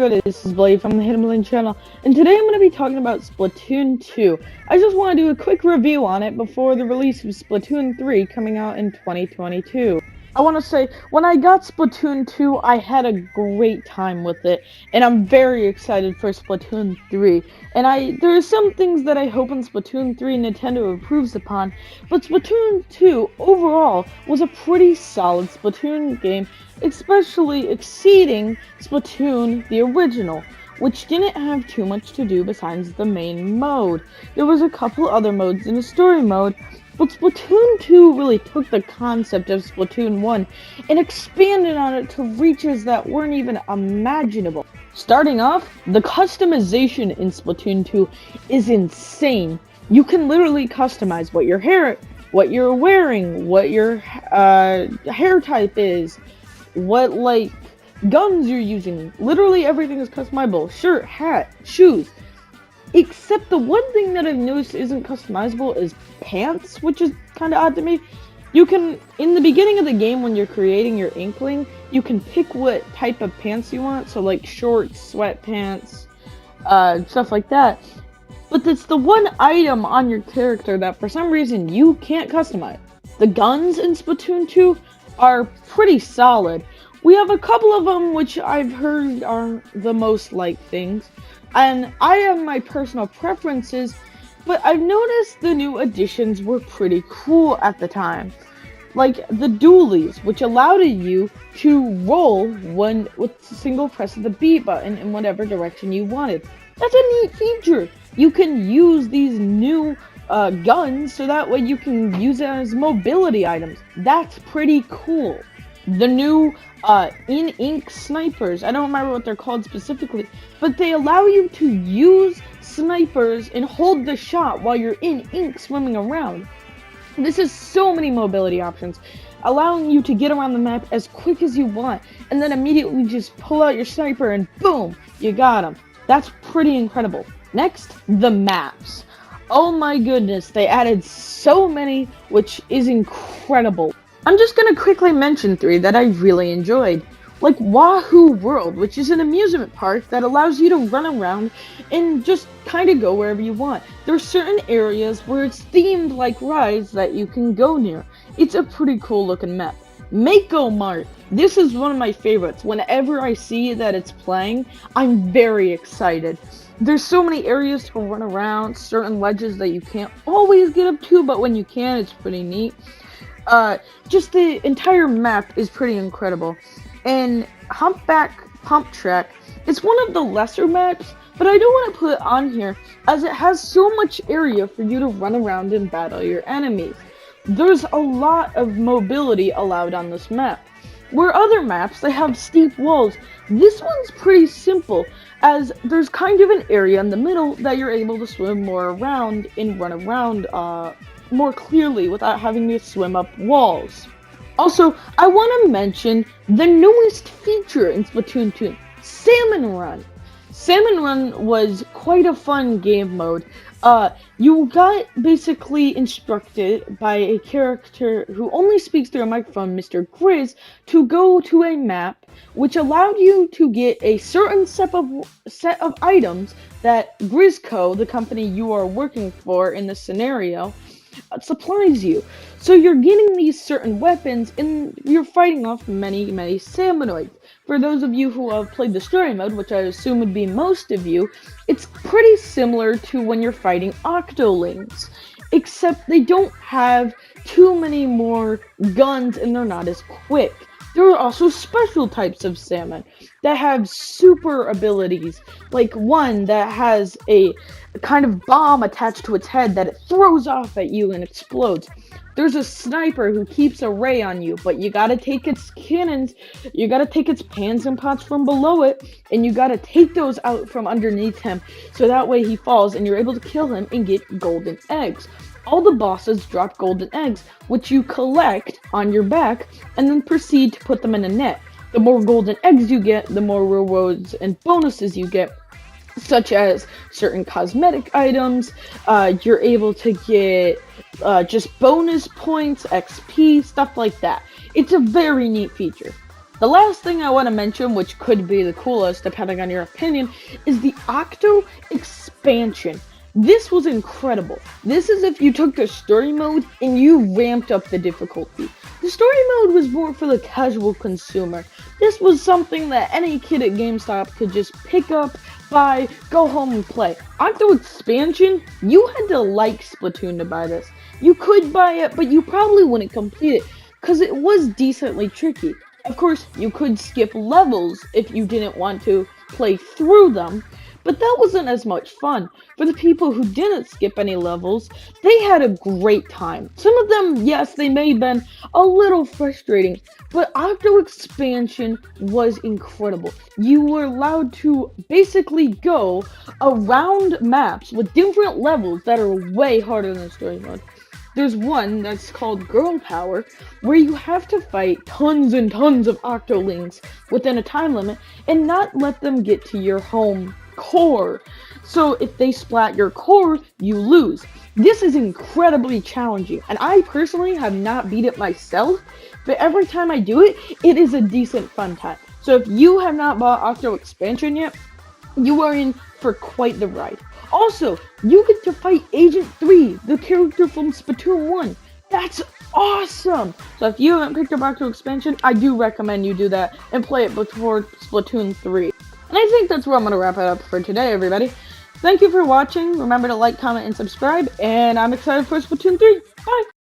everybody, this is Blade from the TheHiddenBlade channel, and today I'm going to be talking about Splatoon 2. I just want to do a quick review on it before the release of Splatoon 3 coming out in 2022. I want to say, when I got Splatoon 2, I had a great time with it, and I'm very excited for Splatoon 3. And there are some things that I hope in Splatoon 3 Nintendo improves upon, but Splatoon 2 overall was a pretty solid Splatoon game, especially exceeding Splatoon the original, which didn't have too much to do besides the main mode. There was a couple other modes in the story mode, but Splatoon 2 really took the concept of Splatoon 1 and expanded on it to reaches that weren't even imaginable. Starting off, the customization in Splatoon 2 is insane. You can literally customize what you're wearing, what your hair type is, what guns you're using. Literally everything is customizable. Shirt, hat, shoes. Except the one thing that I've noticed isn't customizable is pants, which is kind of odd to me. You can, in the beginning of the game when you're creating your Inkling, you can pick what type of pants you want, so like shorts, sweatpants, stuff like that. But it's the one item on your character that for some reason you can't customize. The guns in Splatoon 2 are pretty solid. We have a couple of them which I've heard are the most liked things, and I have my personal preferences, but I've noticed the new additions were pretty cool at the time. Like the dualies, which allowed you to roll one with a single press of the B button in whatever direction you wanted. That's a neat feature. You can use these new guns so that way you can use it as mobility items. That's pretty cool. The new in-ink snipers, I don't remember what they're called specifically, but they allow you to use snipers and hold the shot while you're in ink swimming around. This is so many mobility options, allowing you to get around the map as quick as you want, and then immediately just pull out your sniper and boom, you got him. That's pretty incredible. Next, the maps. Oh my goodness, they added so many, which is incredible. I'm just gonna quickly mention 3 that I really enjoyed. Like Wahoo World, which is an amusement park that allows you to run around and just kind of go wherever you want. There are certain areas where it's themed like rides that you can go near. It's a pretty cool looking map. Mako Mart. This is one of my favorites. Whenever I see that it's playing, I'm very excited. There's so many areas to run around, certain ledges that you can't always get up to, but when you can, it's pretty neat. Just the entire map is pretty incredible. And Humpback Pump Track, it's one of the lesser maps, but I do want to put it on here as it has so much area for you to run around and battle your enemies. There's a lot of mobility allowed on this map. Where other maps, they have steep walls. This one's pretty simple, as there's kind of an area in the middle that you're able to swim more around and run around more clearly without having to swim up walls. Also, I want to mention the newest feature in Splatoon 2, Salmon Run. Salmon Run was quite a fun game mode. You got basically instructed by a character who only speaks through a microphone, Mr. Grizz, to go to a map which allowed you to get a certain set of items that Grizzco, the company you are working for in this scenario, supplies you. So you're getting these certain weapons and you're fighting off many salmonoids. For those of you who have played the story mode, which I assume would be most of you, it's pretty similar to when you're fighting octolings, except they don't have too many more guns and they're not as quick. There are also special types of salmon that have super abilities, like one that has a kind of bomb attached to its head that it throws off at you and explodes. There's a sniper who keeps a ray on you, but you gotta take its cannons, you gotta take its pans and pots from below it, and you gotta take those out from underneath him, so that way he falls and you're able to kill him and get golden eggs. All the bosses drop golden eggs, which you collect on your back, and then proceed to put them in a net. The more golden eggs you get, the more rewards and bonuses you get, such as certain cosmetic items. You're able to get just bonus points, XP, stuff like that. It's a very neat feature. The last thing I want to mention, which could be the coolest depending on your opinion, is the Octo expansion. This was incredible. This is if you took the story mode and you ramped up the difficulty. The story mode was more for the casual consumer. This was something that any kid at GameStop could just pick up, buy, go home and play. Octo expansion, you had to like Splatoon to buy this. You could buy it, but you probably wouldn't complete it, because it was decently tricky. Of course, you could skip levels if you didn't want to play through them, but that wasn't as much fun. For the people who didn't skip any levels, they had a great time. Some of them, yes, they may have been a little frustrating, but Octo Expansion was incredible. You were allowed to basically go around maps with different levels that are way harder than story mode. There's one that's called Girl Power, where you have to fight tons and tons of Octolings within a time limit and not let them get to your home core. So if they splat your core, you lose. This is incredibly challenging, and I personally have not beat it myself, but every time I do it, it is a decent fun time. So if you have not bought Octo Expansion yet, you are in for quite the ride. Also, you get to fight Agent 3, the character from Splatoon 1. That's awesome! So if you haven't picked up Octo Expansion, I do recommend you do that and play it before Splatoon 3. And I think that's where I'm going to wrap it up for today, everybody. Thank you for watching. Remember to like, comment, and subscribe. And I'm excited for Splatoon 3. Bye!